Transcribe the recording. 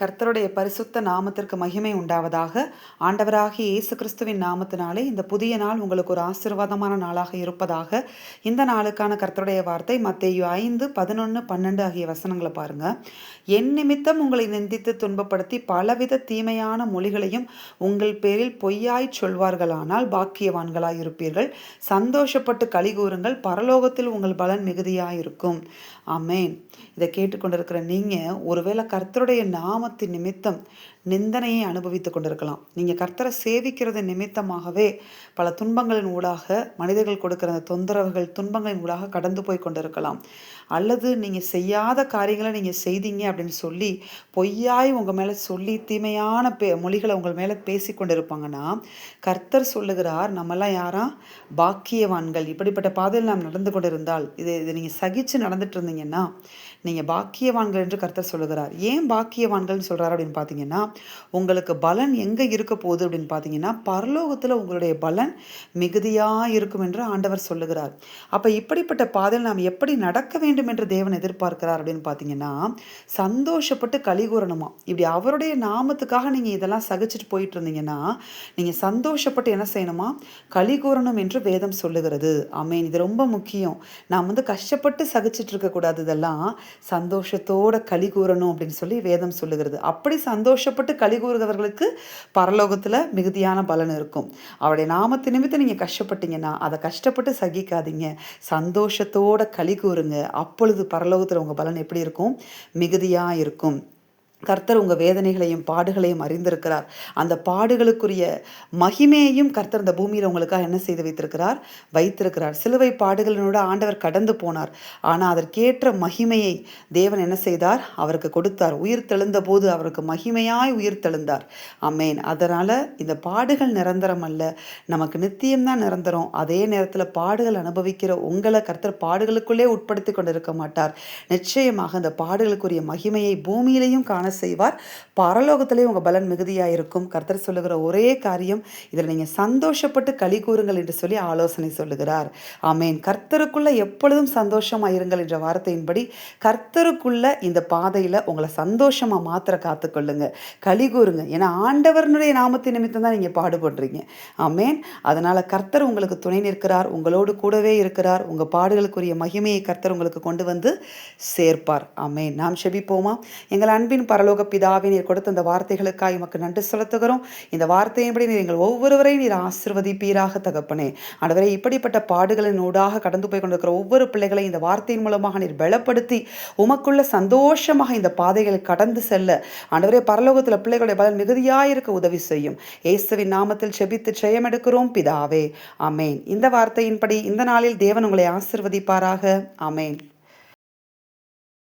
கர்த்தருடைய பரிசுத்த நாமத்திற்கு மகிமை உண்டாவதாக. ஆண்டவராகிய இயேசு கிறிஸ்துவின் நாமத்தினாலே இந்த புதிய நாள் உங்களுக்கு ஒரு ஆசீர்வாதமான நாளாக இருப்பதாக. இந்த நாளுக்கான கர்த்தருடைய வார்த்தை மத்தேயு 5, 11, 12 ஆகிய வசனங்களை பாருங்க. என் நிமித்தம் உங்களை நிந்தித்து துன்பப்படுத்தி பலவித தீமையான மொழிகளையும் உங்கள் பேரில் பொய்யாய் சொல்வார்களானால் பாக்கியவான்களாய் இருப்பீர்கள். சந்தோஷப்பட்டு களி கூறுங்கள், பரலோகத்தில் உங்கள் பலன் மிகுதியாயிருக்கும். ஆமென். இதை கேட்டுக்கொண்டிருக்கிற நீங்க ஒருவேளை கர்த்தருடைய நாமத்தின் நிமித்தம் நிந்தனையை அனுபவித்துக் கொண்டிருக்கலாம். நீங்க கர்த்தரை சேவிக்கிறது நிமித்தமாகவே பல துன்பங்களின் ஊடாக, மனிதர்கள் கொடுக்கிற அந்த தொந்தரவுகள், துன்பங்களின் ஊடாக கடந்து போய் கொண்டிருக்கலாம். அல்லது நீங்க செய்யாத காரியங்களை நீங்க செய்தீங்க அப்படின்னு சொல்லி பொய்யாய் உங்க மேல சொல்லி தீமையான மொழிகளை உங்கள் மேல பேசி கொண்டிருப்பாங்கன்னா, கர்த்தர் சொல்லுகிறார், நம்மெல்லாம் யாரா? பாக்கியவான்கள். இப்படிப்பட்ட பாதையில் நாம் நடந்து கொண்டிருந்தால், இது நீங்க சகிச்சு நடந்துட்டு இருந்தீங்கன்னா நீங்க பாக்கியவான்கள் என்று கர்த்தர் சொல்லுகிறார். ஏன் பாக்கியவான்கள்னு சொல்றாரு அப்படின்னு பார்த்தீங்கன்னா, உங்களுக்கு பலன் எங்க இருக்க போகுது அப்படின்னு பார்த்தீங்கன்னா, பரலோகத்துல உங்களுடைய பலன் மிகுதியா இருக்கும் என்று ஆண்டவர் சொல்லுகிறார். அப்ப இப்படிப்பட்ட பாதையில் நாம் எப்படி நடக்க வேண்டும் என்று தேவன் எதிர்பார்க்கிறார் அப்படின்னு பார்த்தீங்கன்னா, சந்தோஷப்பட்டு களி கூறணுமா. இப்படி அவருடைய நாமத்துக்காக நீங்க இதெல்லாம் சகிச்சுட்டு போயிட்டு இருந்தீங்கன்னா, நீங்க சந்தோஷப்பட்டு என்ன செய்யணுமா? களி கூறணும் என்று வேதம் சொல்லுகிறது. ஆமென். இது ரொம்ப முக்கியம். நாம் கஷ்டப்பட்டு சகிச்சுட்டு இருக்கக்கூடாது. இதெல்லாம் சந்தோஷத்தோட களி கூறணும் அப்படின்னு சொல்லி வேதம் சொல்லுகிறது. அப்படி சந்தோஷப்பட்டு களி கூறுகிறவர்களுக்கு பரலோகத்துல மிகுதியான பலன் இருக்கும். அவருடைய நாமத்து நிமித்தம் நீங்க கஷ்டப்பட்டீங்கன்னா அதை கஷ்டப்பட்டு சகிக்காதீங்க. சந்தோஷத்தோட களி கூறுங்க. அப்பொழுது பரலோகத்துல உங்க பலன் எப்படி இருக்கும்? மிகுதியா இருக்கும். கர்த்தர் உங்கள் வேதனைகளையும் பாடுகளையும் அறிந்திருக்கிறார். அந்த பாடுகளுக்குரிய மகிமையையும் கர்த்தர் இந்த பூமியில் உங்களுக்காக என்ன செய்து வைத்திருக்கிறார். சிலுவை பாடுகளினோட ஆண்டவர் கடந்து போனார். ஆனால் அதற்கேற்ற மகிமையை தேவன் என்ன செய்தார்? அவருக்கு கொடுத்தார். உயிர் தெழுந்த போது அவருக்கு மகிமையாய் உயிர் தெழுந்தார். ஆமென். அதனால் இந்த பாடுகள் நிரந்தரம் அல்ல, நமக்கு நித்தியம்தான் நிரந்தரம். அதே நேரத்தில் பாடுகள் அனுபவிக்கிற உங்களை கர்த்தர் பாடுகளுக்குள்ளே உட்படுத்தி கொண்டிருக்க மாட்டார். நிச்சயமாக அந்த பாடுகளுக்குரிய மகிமையை பூமியிலையும் காண செய்வார். பரலோகத்திலே உங்க பலன் மிகுதியாயிருக்கும். கர்த்தர் சொல்லுகிற ஒரே காரியம், இதில் நீங்க சந்தோஷப்பட்டு களி கூறுங்கள் என்று சொல்லி ஆலோசனை சொல்லுகிறார். ஆமென். கர்த்தருக்குள்ள எப்பொழுதும் சந்தோஷமாயிருங்கள் என்ற வார்த்தையின்படி கர்த்தருக்குள்ள இந்த பாதையில உங்களை சந்தோஷமா மாத்திர காத்துக்கொள்ளுங்க. களி கூறுங்க. ஏன்னா ஆண்டவருடைய நாமத்தின் நிமித்தம் தான் நீங்க பாடுபடுறீங்க. ஆமென். அதனால கர்த்தர் உங்களுக்கு துணை நிற்கிறார், உங்களோடு கூடவே இருக்கிறார். உங்க பாடுகளுக்குரிய மகிமையை கர்த்தர் உங்களுக்கு கொண்டு வந்து சேர்ப்பார். ஆமென். நாம் செபிப்போமா? எங்கள் அன்பின் பரலோக பிதாவே, நீர் கொடுத்த இந்த வார்த்தைகளுக்காக உமக்கு நன்றி செலுத்துகிறோம். இந்த வார்த்தையின்படி நீர் எங்கள் ஒவ்வொருவரையும் நீர் ஆசீர்வதிப்பீராக தகப்பனே. ஆண்டவரே, இப்படிப்பட்ட பாடுகளின் ஊடாக கடந்து போய் கொண்டிருக்கிற ஒவ்வொரு பிள்ளைகளையும் இந்த வார்த்தையின் மூலமாக நீர் பலப்படுத்தி உமக்குள்ள சந்தோஷமாக இந்த பாதைகளை கடந்து செல்ல ஆண்டவரே, பரலோகத்தில் பிள்ளைகளுடைய பலன் மிகுதியாயிருக்க உதவி செய்யும். இயேசுவின் நாமத்தில் செபித்து ஜெயமெடுக்கிறோம் பிதாவே. ஆமென். இந்த வார்த்தையின்படி இந்த நாளில் தேவன் உங்களை ஆசீர்வதிப்பாராக. ஆமென்.